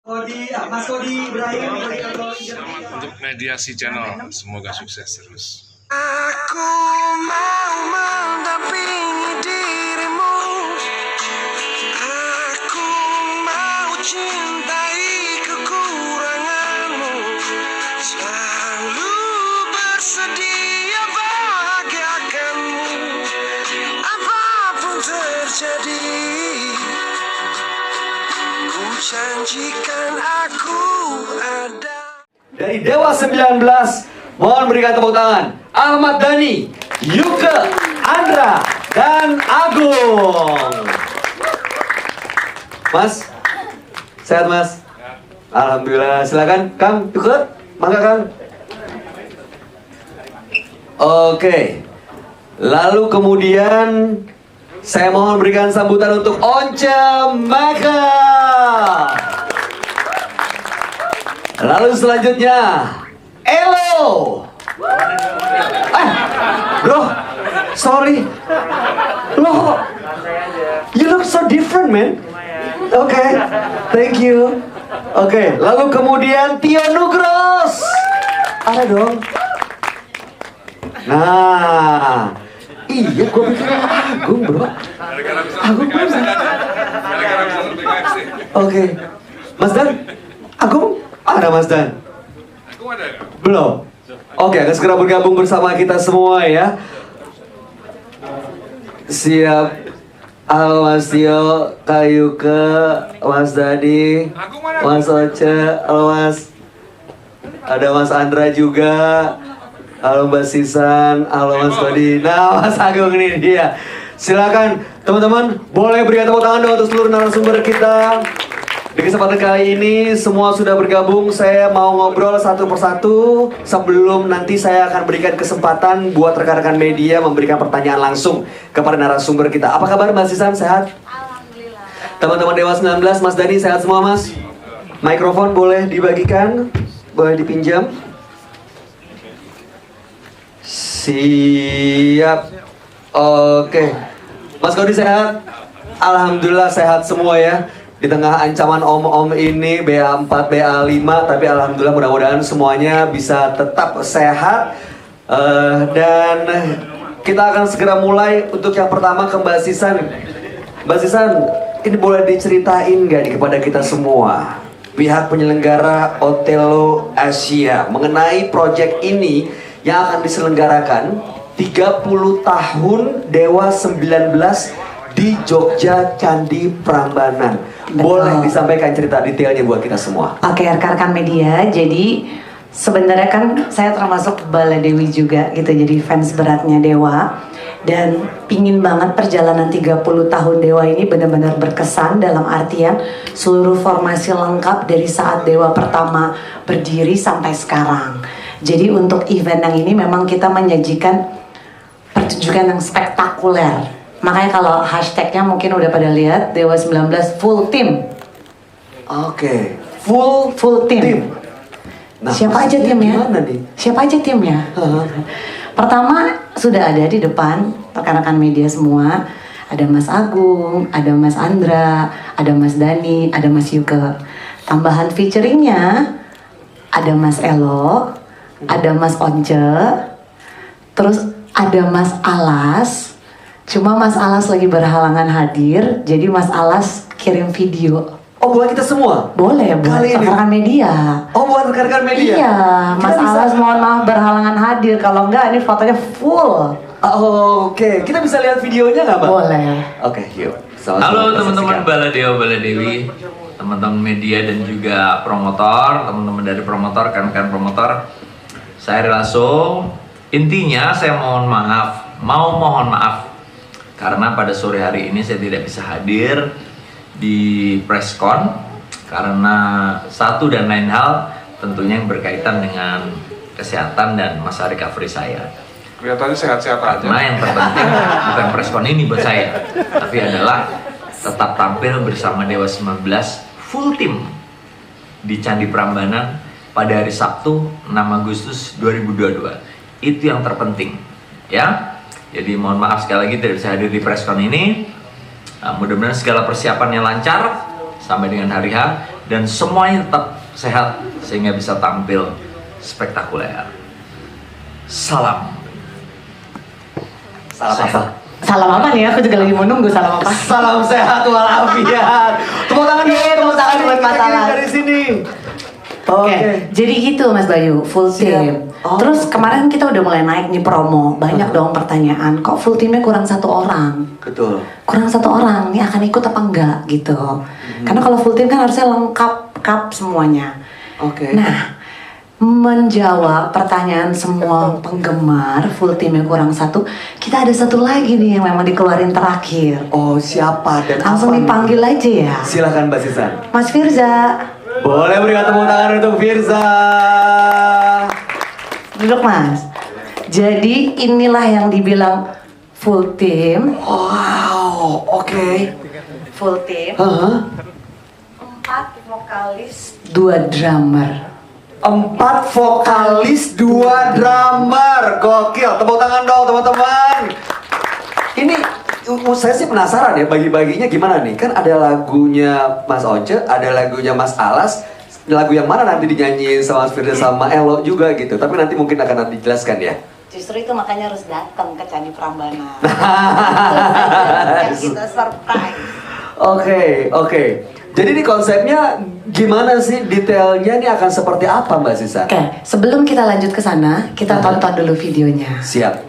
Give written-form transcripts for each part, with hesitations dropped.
Mas Kodi Ibrahim Untuk Mediasi Channel, semoga sukses terus. Aku mau mendampingi dirimu. Aku mau cintai kekuranganmu. Selalu bersedia bahagiakanmu. Apapun terjadi, ku janjikan aku ada. dari Dewa 19, mohon berikan tepuk tangan Ahmad Dhani, Yuke, Andra, dan Agung. Mas, sehat Mas? Alhamdulillah. Silakan Kang Yuke, mangga Kang. Oke. Lalu kemudian saya mohon berikan sambutan untuk Once Maka. Lalu selanjutnya Elo. Bro, sorry. Lo, you look so different, man. Oke, thank you. Oke, lalu kemudian Tio Nugros. Ada dong. Nah, iya, gue pikir Agung, bro. Agung belum sih. Oke, Mas Dan, Agung ada Mas Dan? Belum. Oke, akan segera bergabung bersama kita semua ya. Siap. Halo Mas Tio, Kak Yuke, Mas Dadi, Mas Oce, halo Mas. Ada Mas Andra juga. Halo Mbak Sisan, halo Mas Dadi. Nah, Mas Agung ini dia. Silakan teman-teman, boleh berikan tepuk tangan dong untuk seluruh narasumber kita. Di kesempatan kali ini semua sudah bergabung. Saya mau ngobrol satu persatu sebelum nanti saya akan berikan kesempatan buat rekan-rekan media memberikan pertanyaan langsung kepada narasumber kita. Apa kabar Mbak Sisan? Sehat? Alhamdulillah. Teman-teman Dewa 19, Mas Dani sehat semua Mas? Mikrofon boleh dibagikan? Boleh dipinjam? Siap. Oke. Mas Kodi sehat? Alhamdulillah sehat semua ya. Di tengah ancaman om-om ini BA4, BA5, tapi alhamdulillah mudah-mudahan semuanya bisa tetap sehat. Dan kita akan segera mulai. Untuk yang pertama ke Mbak Sisan. Mbak Sisan, ini boleh diceritain nggak kepada kita semua, pihak penyelenggara Otelo Asia, mengenai proyek ini yang akan diselenggarakan 30 tahun Dewa 19 di Jogja Candi Prambanan. Boleh disampaikan cerita detailnya buat kita semua. Oke, rekan-rekan media, jadi sebenarnya kan saya termasuk Baladewi juga gitu, jadi fans beratnya Dewa. Dan pingin banget perjalanan 30 tahun Dewa ini benar-benar berkesan dalam artian seluruh formasi lengkap dari saat Dewa pertama berdiri sampai sekarang. Jadi untuk event yang ini memang kita menyajikan pertunjukan yang spektakuler. Makanya kalau hashtagnya mungkin udah pada lihat, Dewa 19 full team. Oke, full team. Nah, Siapa aja timnya? Gimana nih? Siapa aja timnya? Pertama sudah ada di depan rekan-rekan media semua. Ada Mas Agung, ada Mas Andra, ada Mas Dani, ada Mas Yuke. Tambahan featuringnya ada Mas Elo, ada Mas Once, terus ada Mas Alas. Cuma Mas Alas lagi berhalangan hadir, jadi Mas Alas kirim video. Oh, buat kita semua? Boleh, buat Kali ini? rekan-rekan media. Oh, buat rekan-rekan media? Iya, Mas Kita bisa- Alas mohon maaf berhalangan hadir. Kalau enggak, ini fotonya full. Oh, oke. Kita bisa lihat videonya nggak, Mbak? Boleh. Oke, yuk. Sama-sama Halo kita teman-teman saksikan. Baladewa Baladewi, teman-teman media dan juga promotor, teman-teman dari promotor, kan promotor. Saya Relaso. Intinya saya mohon maaf karena pada sore hari ini saya tidak bisa hadir di preskon karena satu dan lain hal tentunya yang berkaitan dengan kesehatan dan masa recovery saya. Kelihatannya sehat-sehat aja. Karena yang terpenting bukan preskon ini buat saya, tapi adalah tetap tampil bersama Dewa 19 full team di Candi Prambanan pada hari Sabtu 6 Agustus 2022. Itu yang terpenting, ya. Jadi mohon maaf sekali lagi tidak bisa hadir di preskon ini. Mudah-mudahan segala persiapannya lancar sampai dengan hari H dan semuanya tetap sehat sehingga bisa tampil spektakuler. Salam. Salam Sehat. apa? Salam apa nih? Aku juga lagi mau nunggu salam apa. Salam sehat walafiat. Tepuk tangan dulu, Tepuk tangan buat Mas kita kirim Alas. dari sini. Oke, jadi gitu Mas Bayu, full Siap. team. Oh. Terus kemarin kita udah mulai naik nih promo, banyak dong pertanyaan. Kok full teamnya kurang 1 orang? Betul. Kurang 1 orang, nih akan ikut apa enggak gitu? Karena kalau full team kan harusnya lengkap semuanya. Oke. Nah, menjawab pertanyaan semua penggemar full teamnya kurang 1, kita ada 1 lagi nih yang memang dikeluarin terakhir. Oh, siapa dan Langsung apa? dipanggil aja ya, Silakan Mbak Sisan. Mas Firza. Boleh berikan tepuk tangan untuk Firza. Duduk Mas. Jadi inilah yang dibilang full team. Wow, oke. Full team. Hah? 4 vokalis, 2 drummer. 4 vokalis, 2 drummer. Gokil. Tepuk tangan dong teman-teman. Ini saya sih penasaran ya bagi-baginya gimana nih. Kan ada lagunya Mas Oce, ada lagunya Mas Alas. Lagu yang mana nanti dinyanyiin sama Mas Firza sama Elo juga gitu. Tapi nanti mungkin akan nanti dijelaskan ya. Justru itu makanya harus datang ke Candi Prambanan. Yang kita surprise. Oke. Jadi ini konsepnya gimana sih, detailnya ini akan seperti apa Mbak Sisa? Oke, sebelum kita lanjut ke sana, kita tonton dulu videonya. Siap.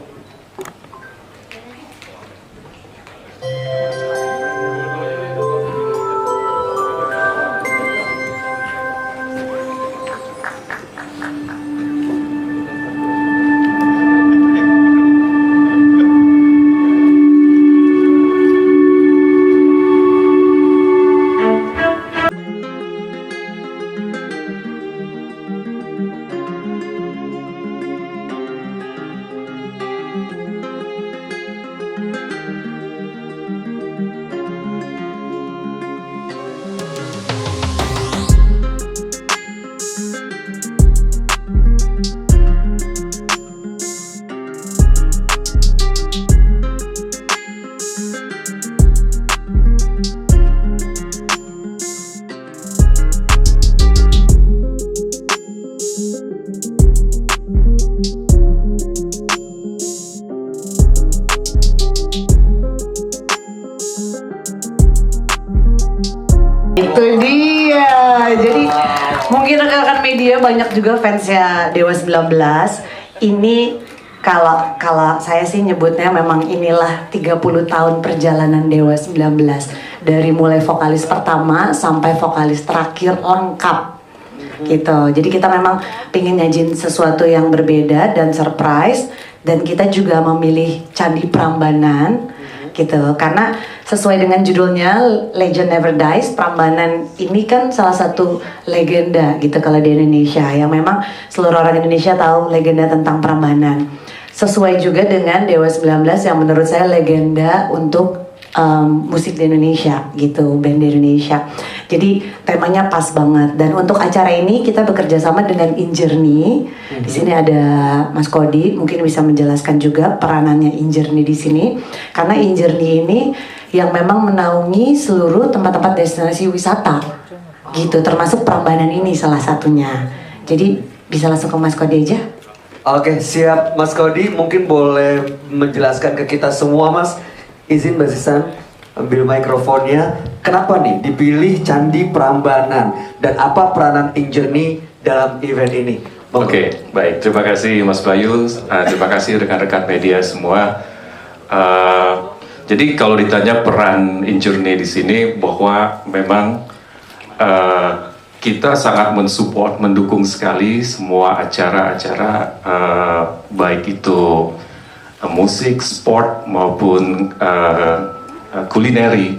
Itu dia. Jadi mungkin rekan-rekan media banyak juga fansnya Dewa 19. Ini kalau saya sih nyebutnya memang inilah 30 tahun perjalanan Dewa 19. Dari mulai vokalis pertama sampai vokalis terakhir lengkap. Gitu. Jadi kita memang pengen nyajin sesuatu yang berbeda dan surprise, dan kita juga memilih Candi Prambanan gitu karena sesuai dengan judulnya Legend Never Dies. Prambanan ini kan salah satu legenda gitu kalau di Indonesia, yang memang seluruh orang Indonesia tahu legenda tentang Prambanan. Sesuai juga dengan Dewa 19 yang menurut saya legenda untuk musik di Indonesia gitu, band di Indonesia. Jadi temanya pas banget. Dan untuk acara ini kita bekerja sama dengan Injourney. Di sini ada Mas Kodi, mungkin bisa menjelaskan juga peranannya Injourney di sini. Karena Injourney ini yang memang menaungi seluruh tempat-tempat destinasi wisata, gitu. Termasuk Prambanan ini salah satunya. Jadi bisa langsung ke Mas Kodi aja. Oke, siap Mas Kodi. Mungkin boleh menjelaskan ke kita semua Mas. Izin Mbak Sisan, ambil mikrofonnya. Kenapa nih dipilih Candi Prambanan dan apa peranan Injourney dalam event ini? Monggo. Oke, baik. Terima kasih Mas Bayu. Terima kasih rekan-rekan media semua. Jadi kalau ditanya peran Injourney di sini, bahwa memang kita sangat mensupport, mendukung sekali semua acara-acara, baik itu musik, sport maupun kulineri,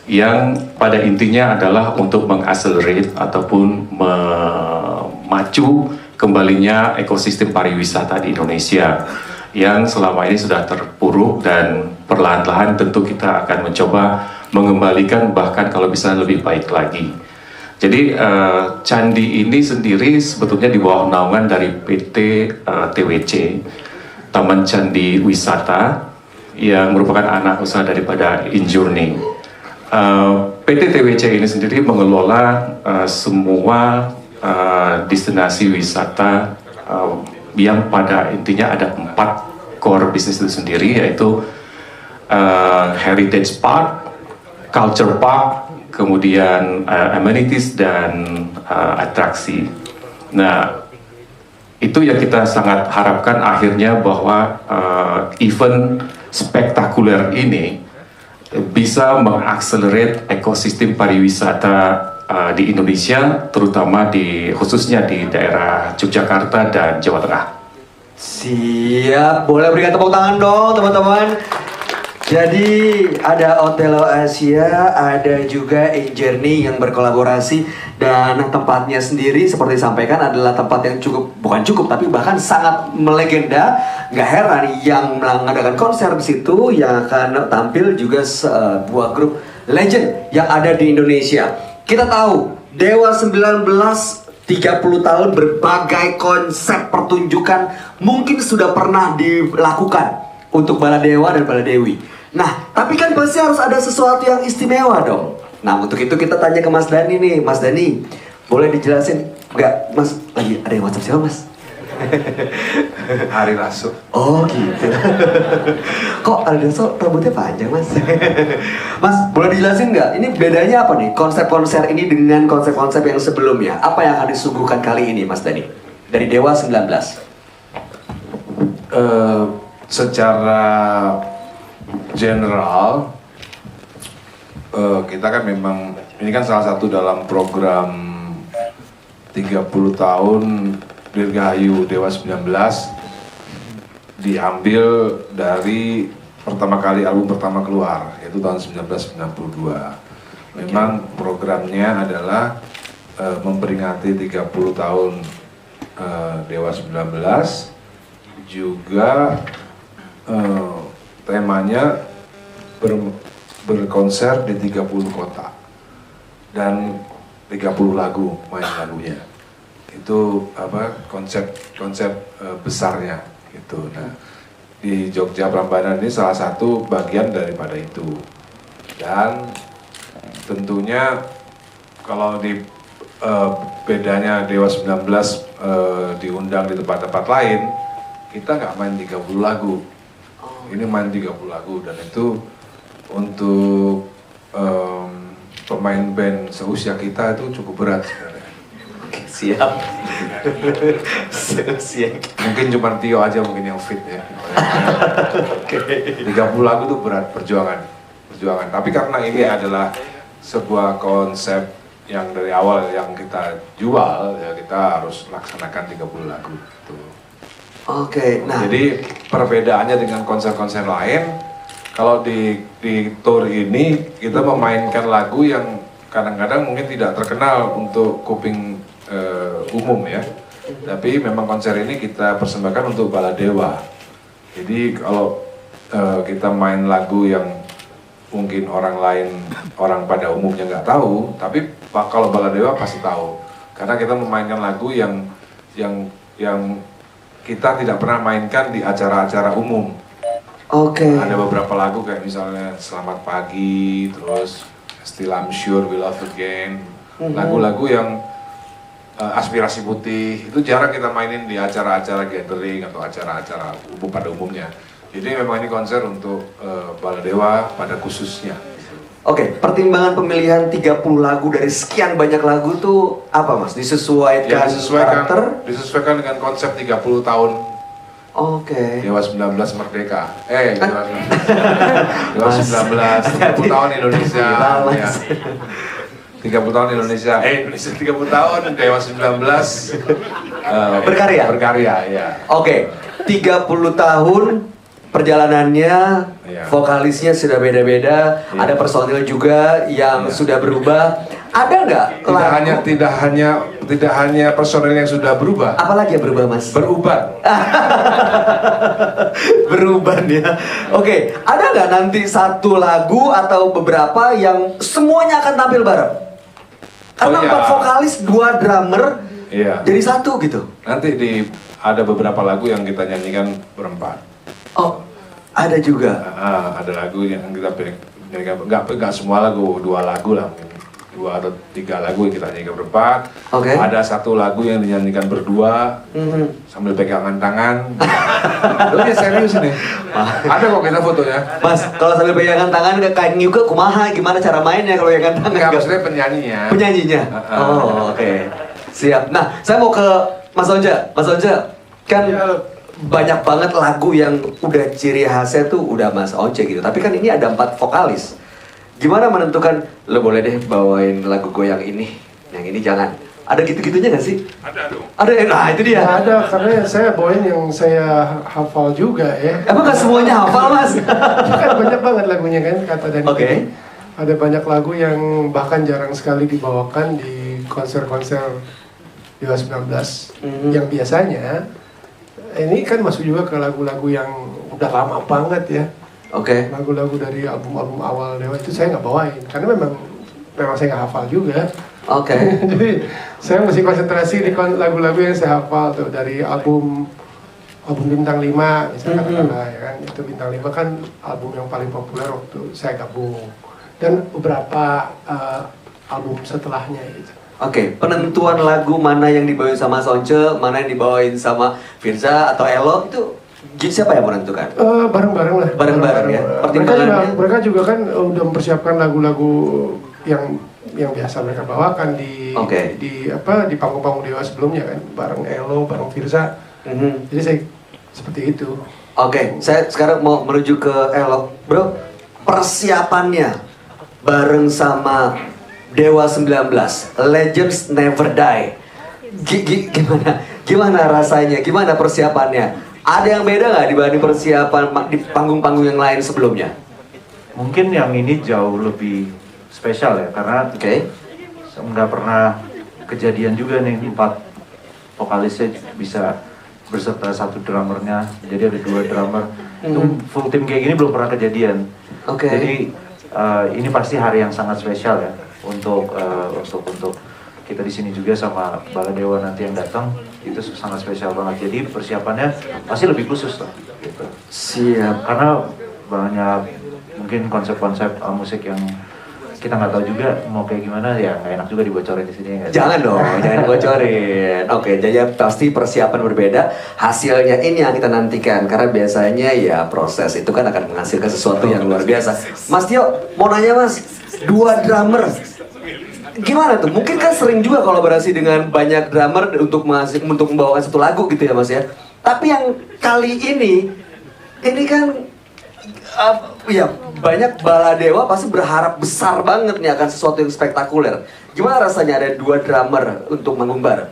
yang pada intinya adalah untuk mengaccelerate ataupun memacu kembalinya ekosistem pariwisata di Indonesia yang selama ini sudah terpuruk, dan perlahan-lahan tentu kita akan mencoba mengembalikan, bahkan kalau bisa lebih baik lagi. Jadi candi ini sendiri sebetulnya di bawah naungan dari PT TWC, Taman Candi Wisata, yang merupakan anak usaha daripada Injourney. PT TWC ini sendiri mengelola semua destinasi wisata yang pada intinya ada 4 core bisnis itu sendiri, yaitu Heritage Park, Culture Park, kemudian amenities dan atraksi. Nah, itu yang kita sangat harapkan akhirnya bahwa event spektakuler ini bisa mengakselerate ekosistem pariwisata di Indonesia, terutama khususnya di daerah Yogyakarta dan Jawa Tengah. Siap, boleh berikan tepuk tangan dong teman-teman. Jadi ada Otelo Asia, ada juga A-Journey yang berkolaborasi, dan tempatnya sendiri seperti disampaikan adalah tempat yang bukan cukup tapi bahkan sangat melegenda. Nggak heran yang mengadakan konser di situ yang akan tampil juga sebuah grup legend yang ada di Indonesia. Kita tahu Dewa 19 30 tahun berbagai konsep pertunjukan mungkin sudah pernah dilakukan untuk Baladewa dan Baladewi. Nah, tapi kan pasti harus ada sesuatu yang istimewa dong. Nah, untuk itu kita tanya ke Mas Dhani nih. Mas Dhani, boleh dijelasin? Enggak, Mas, lagi ada yang WhatsApp siapa, Mas? Ari Lasso. Oh gitu. Kok Ari Lasso rambutnya panjang, Mas? Mas, boleh dijelasin nggak? Ini bedanya apa nih? Konsep-konser ini dengan konsep-konsep yang sebelumnya. Apa yang akan disuguhkan kali ini, Mas Dhani? Dari Dewa 19. Secara general, kita kan memang ini kan salah satu dalam program 30 tahun Dirgahayu Dewa 19, diambil dari pertama kali album pertama keluar, yaitu tahun 1992. Memang programnya adalah memperingati 30 tahun Dewa 19, juga temanya berkonser di 30 kota dan 30 lagu, main lagunya. Itu konsep besarnya gitu. Nah, di Jogja Prambanan ini salah satu bagian daripada itu. Dan tentunya kalau di bedanya Dewa 19 diundang di tempat-tempat lain, kita nggak main 30 lagu. Ini main 30 lagu, dan itu untuk pemain band seusia kita itu cukup berat sebenarnya. Siap. Siap. Mungkin cuma Tio aja mungkin yang fit ya. 30 lagu itu berat, perjuangan. Tapi karena ini adalah sebuah konsep yang dari awal yang kita jual, ya kita harus laksanakan 30 lagu gitu. Oke, nah. Jadi perbedaannya dengan konser-konser lain, kalau di tour ini kita memainkan lagu yang kadang-kadang mungkin tidak terkenal untuk kuping umum ya. Tapi memang konser ini kita persembahkan untuk Baladewa. Jadi kalau kita main lagu yang mungkin orang pada umumnya nggak tahu, tapi kalau Baladewa pasti tahu. Karena kita memainkan lagu yang kita tidak pernah mainkan di acara-acara umum. Oke. Ada beberapa lagu kayak misalnya Selamat Pagi, terus Still I'm Sure, We Love Again. Lagu-lagu yang aspirasi putih, itu jarang kita mainin di acara-acara gathering atau acara-acara umum pada umumnya. Jadi memang ini konser untuk Baladewa pada khususnya. Oke, pertimbangan pemilihan 30 lagu dari sekian banyak lagu tuh apa, Mas? Disesuaikan karakter? Disesuaikan dengan konsep 30 tahun Oke. Dewa 19 Merdeka. Dewa 19, 30 tahun Indonesia. Ya. 30 tahun Indonesia. Indonesia 30 tahun Dewa 19 berkarya ya. Oke, 30 tahun perjalanannya, Iya. vokalisnya sudah beda-beda, Iya. ada personil juga yang Iya. sudah berubah. Ada nggak lagu? Tidak hanya personel yang sudah berubah, Apalagi yang berubah, Mas? beruban. Beruban ya. Oke, ada nggak nanti satu lagu atau beberapa yang semuanya akan tampil bareng? Karena Oh, iya. 4 vokalis, 2 drummer, Iya. jadi satu gitu. Nanti ada beberapa lagu yang kita nyanyikan berempat. Oh, ada juga. Ada lagu yang kita nggak semua lagu, 2 lagu lah, 2 atau 3 lagu yang kita nyanyikan berempat. Oke. Ada 1 lagu yang dinyanyikan berdua sambil pegangan tangan. Ini serius ini. Ada kok kita fotonya. Mas, kalau sambil pegangan tangan kayak juga kumaha, gimana cara mainnya kalau pegangan tangan? Enggak, maksudnya penyanyinya. Penyanyinya? Oh, oke. Siap. Nah, saya mau ke Mas Onja. Mas Onja, kan banyak banget lagu yang udah ciri khasnya tuh udah Mas Once gitu. Tapi kan ini ada 4 vokalis. Gimana menentukan, lo boleh deh bawain lagu gue yang ini jangan. Ada gitu-gitunya gak sih? Ada dong. Ada, nah itu dia. Nggak ada, karena saya bawain yang saya hafal juga ya. Emang gak semuanya hafal, Mas? Kan banyak banget lagunya kan, kata Dani. Oke. Ada banyak lagu yang bahkan jarang sekali dibawakan di konser-konser Dewa 19. Yang biasanya, ini kan masuk juga ke lagu-lagu yang udah lama banget ya. Oke. Lagu-lagu dari album-album awal Dewa itu saya nggak bawain, karena memang saya nggak hafal juga. Oke. Jadi saya mesti konsentrasi di lagu-lagu yang saya hafal tuh dari album Bintang 5 misalkan katakanlah ya kan. Itu Bintang 5 kan album yang paling populer waktu saya gabung, dan beberapa album setelahnya gitu. Oke, penentuan lagu mana yang dibawain sama Sonce, mana yang dibawain sama Firza atau Elo itu siapa yang menentukan? Bareng-bareng lah. Bareng-bareng ya? Pertimbangannya? Mereka juga kan udah mempersiapkan lagu-lagu yang biasa mereka bawakan di di panggung-panggung Dewa sebelumnya kan, bareng Elo, bareng Firza. Jadi saya seperti itu. Oke, saya sekarang mau menuju ke Elo. Bro, persiapannya bareng sama Dewa 19, Legends Never Die. Gimana rasanya? Gimana persiapannya? Ada yang beda nggak dibanding persiapan di panggung-panggung yang lain sebelumnya? Mungkin yang ini jauh lebih spesial ya, karena nggak pernah kejadian juga nih 4 vokalisnya bisa berserta 1 drummernya, jadi ada 2 drummer. Itu full tim kayak gini belum pernah kejadian. Jadi ini pasti hari yang sangat spesial ya untuk kita di sini juga sama Baladewa nanti yang datang, itu sangat spesial banget. Jadi persiapannya pasti lebih khusus lah gitu. Siap. Karena banyak mungkin konsep-konsep musik yang kita nggak tahu juga mau kayak gimana, ya nggak enak juga dibocorin di sini ya. Jangan dong, jangan dibocorin. Oke, jadi pasti persiapan berbeda. Hasilnya ini yang kita nantikan, karena biasanya ya proses itu kan akan menghasilkan sesuatu yang luar biasa. Mas Tio, mau nanya Mas, 2 drummer, gimana tuh? Mungkin kan sering juga kolaborasi dengan banyak drummer untuk membawakan satu lagu gitu ya Mas ya. Tapi yang kali ini kan ya banyak Baladewa pasti berharap besar banget nih akan sesuatu yang spektakuler. Gimana rasanya ada 2 drummer untuk manggung bareng?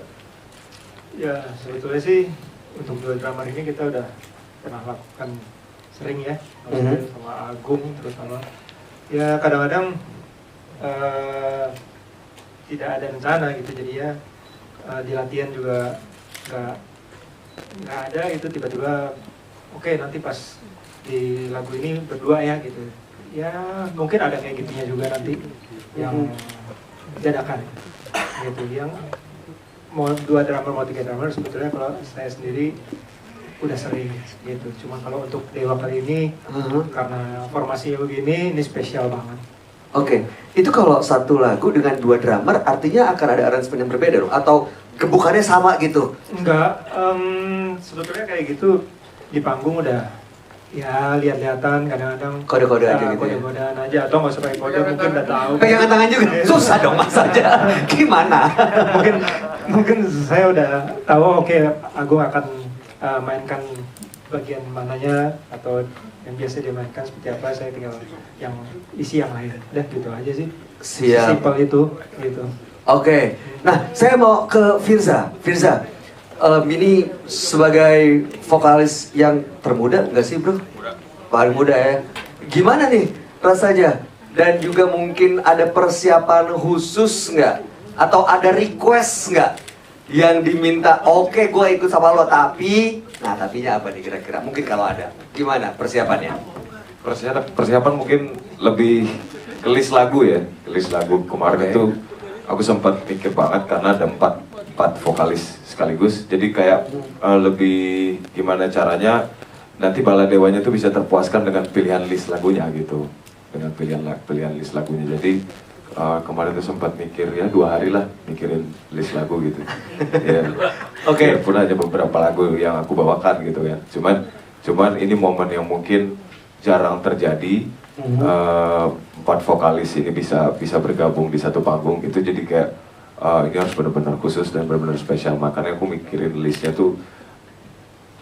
Ya sebetulnya sih untuk 2 drummer ini kita udah pernah lakukan sering ya, maksudnya sama Agung terutama. Ya kadang-kadang tidak ada rencana gitu, jadi ya di latihan juga nggak ada gitu, tiba-tiba oke, nanti pas di lagu ini berdua ya gitu. Ya mungkin ada kayak gitunya juga nanti yang dadakan gitu, yang mau 2 drummer mau 3 drummer. Sebetulnya kalau saya sendiri udah sering gitu, cuma kalau untuk Dewa kali ini karena formasinya begini, ini spesial banget. Oke, itu kalau satu lagu dengan 2 drummer artinya akan ada arrangement yang berbeda dong? Atau gebukannya sama gitu? Enggak, sebetulnya kayak gitu di panggung udah ya lihat-lihatan, kadang-kadang kode-kode aja gitu ya? Kode-kodean aja, atau nggak usah pakai kode, mungkin udah tahu. Pegangan tangan juga? Susah dong Mas aja. Gimana? mungkin saya udah tahu, oke, Agung akan mainkan bagian mananya, atau yang biasa dia mainkan seperti apa, saya tinggal yang isi yang lain. Udah gitu aja sih. Siap. Simpel itu gitu. Oke, nah saya mau ke Firza. Firza, ini sebagai vokalis yang termuda nggak sih bro? Paling muda ya. Gimana nih rasanya? Dan juga mungkin ada persiapan khusus nggak? Atau ada request nggak? Yang diminta, oke gue ikut sama lo, tapi... Nah tapinya apa nih kira-kira? Mungkin kalau ada. Gimana persiapannya? Persiapan mungkin lebih ke list lagu ya. List lagu kemarin itu aku sempat mikir banget karena ada 4 vokalis sekaligus. Jadi kayak lebih gimana caranya nanti Baladewanya tuh bisa terpuaskan dengan pilihan list lagunya gitu. dengan pilihan list lagunya. Jadi kemarin tuh sempat mikir ya 2 hari lah mikirin list lagu gitu. Ya. Oke. Pun hanya beberapa lagu yang aku bawakan gitu ya. Cuman ini momen yang mungkin jarang terjadi. 4 vokalis ini bisa bergabung di satu panggung itu, jadi kayak ini harus benar-benar khusus dan benar-benar spesial, makanya aku mikirin listnya tuh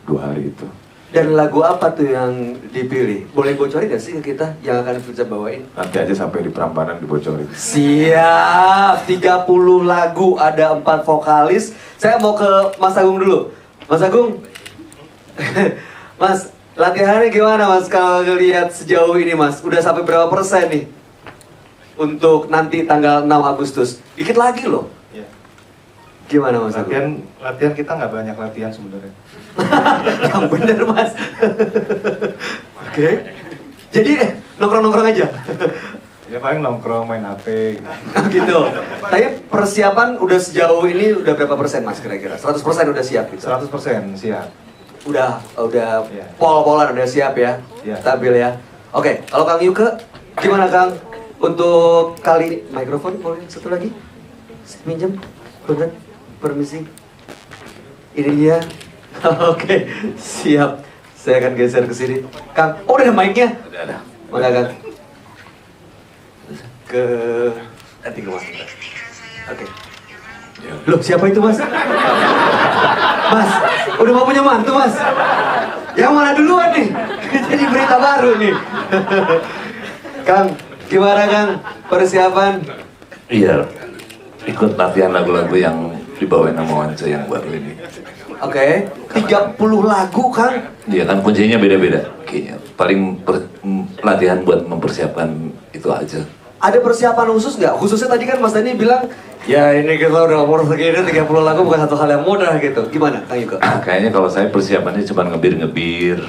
2 hari itu. Dan lagu apa tuh yang dipilih? Boleh bocorin gak sih ke kita yang akan Firza bawain? Nanti aja sampai di Prambanan dibocorin. Siap, 30 lagu, ada 4 vokalis. Saya mau ke Mas Agung dulu. Mas Agung, Mas, latihannya gimana Mas kalau ngelihat sejauh ini Mas? Udah sampai berapa persen nih? Untuk nanti tanggal 6 Agustus. Dikit lagi loh. Iya. Gimana Mas Agung? Latihan kita nggak banyak latihan sebenarnya. Yang bener Mas. Oke. Jadi nongkrong-nongkrong aja. Ya paling nongkrong, main HP gitu. Gitu. Tapi persiapan udah sejauh ini udah berapa persen Mas kira-kira? 100% udah siap gitu? 100% siap. Udah Iya. pol-polan udah siap ya? Iya. Stabil ya? Oke, kalau Kang Yuke, gimana Kang? Untuk kali mikrofon boleh satu lagi? Minjem, bener, permisi. Ini dia. Oke, siap. Saya akan geser ke sini. Kang, oh udah ada mic-nya? Udah ada. Mana Kang? Ke nanti ke Mas. Oke. Loh, siapa itu Mas? Mas, udah mau punya mantu Mas? Yang mana duluan nih? Jadi berita baru nih. Kang, gimana Kang persiapan? Iya, ikut latihan lagu-lagu yang dibawain sama Once yang baru ini. Oke, 30 lagu Kang? Iya kan kuncinya beda-beda kayaknya. Paling latihan buat mempersiapkan itu aja. Ada persiapan khusus nggak? Khususnya tadi kan Mas Dani bilang, ya ini kita udah umur segini 30 lagu bukan satu hal yang mudah gitu. Gimana Kang Yuke? Kayaknya kalau saya persiapannya cuma ngebir-ngebir.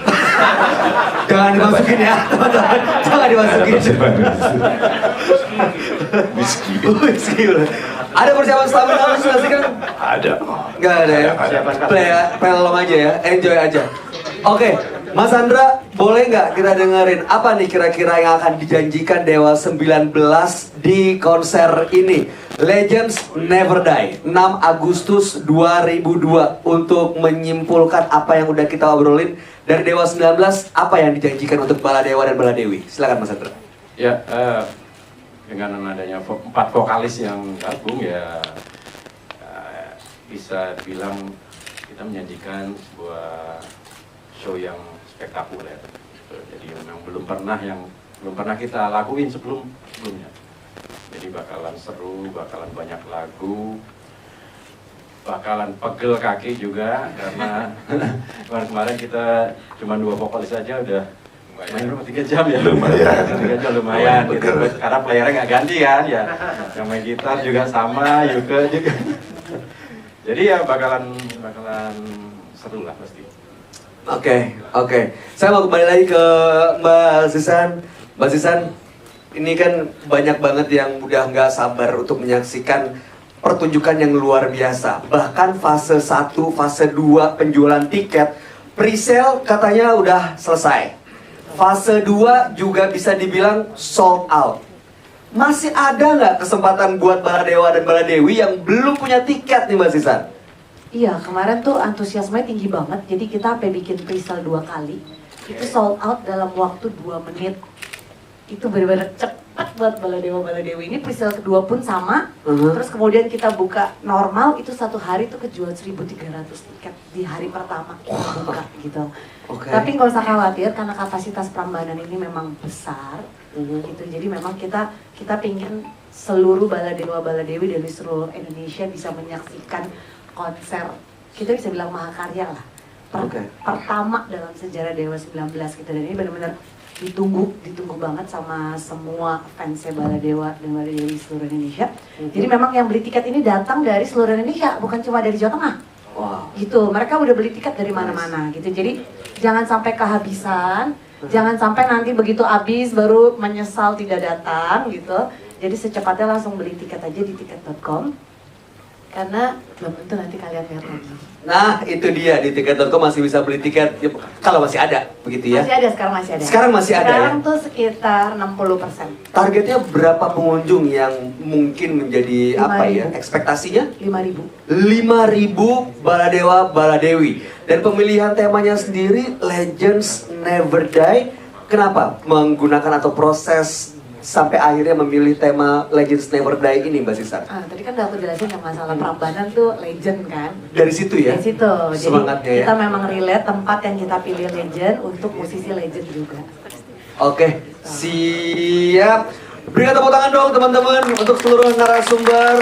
Jangan dimasukin ya, teman-teman. Jangan dimasukin. Whisky. Ada persiapan stamina khusus nggak sih Kang? Ada. Nggak ada ya? Play along aja ya, enjoy aja. Oke, Mas Andra, boleh nggak kita dengerin apa nih kira-kira yang akan dijanjikan Dewa 19 di konser ini? Legends Never Die, 6 Agustus 2002. Untuk menyimpulkan apa yang udah kita obrolin dari Dewa 19, apa yang dijanjikan untuk Baladewa dan Baladewi? Silakan Mas Andra. Ya, dengan adanya 4 vokalis yang gabung ya bisa dibilang kita menyajikan sebuah show yang spektakuler. Jadi memang belum pernah kita lakuin sebelumnya. Jadi bakalan seru, bakalan banyak lagu, bakalan pegel kaki juga karena kemarin kita cuma 2 vokalis saja udah main 3 jam ya. Lumayan. 3 jam lumayan gitu. Karena playernya nggak ganti kan ya. Yang main gitar juga sama, Yuke juga. Jadi ya bakalan seru lah pasti. Oke. Saya mau kembali lagi ke Mbak Sisan. Mbak Sisan, ini kan banyak banget yang udah nggak sabar untuk menyaksikan pertunjukan yang luar biasa. Bahkan fase 1, fase 2 penjualan tiket, pre-sale katanya udah selesai. Fase 2 juga bisa dibilang sold out. Masih ada nggak kesempatan buat Baladewa dan Baladewi yang belum punya tiket nih Mbak Sisan? Iya, kemarin tuh antusiasmenya tinggi banget. Jadi kita sampai bikin pre-sale 2 kali. Itu sold out dalam waktu 2 menit. Itu benar-benar cepat buat Baladewa Baladewi. Ini pre-sale kedua pun sama. Terus kemudian kita buka normal, itu 1 hari tuh kejual 1.300 tiket di hari pertama kita buka gitu. Tapi nggak usah khawatir karena kapasitas Prambanan ini memang besar. Gitu. Jadi memang kita pingin seluruh Baladewa Baladewi dari seluruh Indonesia bisa menyaksikan konser, kita bisa bilang mahakarya lah, pertama dalam sejarah Dewa 19 gitu. Dan ini benar-benar ditunggu banget sama semua fansnya Baladewa dan Baladewi seluruh Indonesia. Jadi memang yang beli tiket ini datang dari seluruh Indonesia, bukan cuma dari Jawa Tengah. Gitu, mereka udah beli tiket dari mana-mana gitu. Jadi jangan sampai kehabisan, jangan sampai nanti begitu habis baru menyesal tidak datang gitu. Jadi secepatnya langsung beli tiket aja di tiket.com. Karena belum tentu nanti kalian lihat lagi. Nah, itu dia, di tiket.com masih bisa beli tiket ya, kalau masih ada, begitu ya. Masih ada, sekarang masih ada. Sekarang masih ada, Sekarang ya? tuh sekitar 60%. Targetnya berapa pengunjung yang mungkin menjadi apa ya? 5.000. Ekspektasinya? 5.000. 5.000 Baladewa Baladewi. Dan pemilihan temanya sendiri Legends Never Die. Kenapa menggunakan atau proses sampai akhirnya memilih tema Legends Never Die ini, Mbak Sisa? Tadi kan udah aku jelasin yang masalah Prambanan tuh legend kan. Dari situ ya? Dari situ. Jadi Semangatnya ya? kita memang relate tempat yang kita pilih legend untuk musisi legend juga. Oke, siap. Berikan tepuk tangan dong teman-teman untuk seluruh narasumber.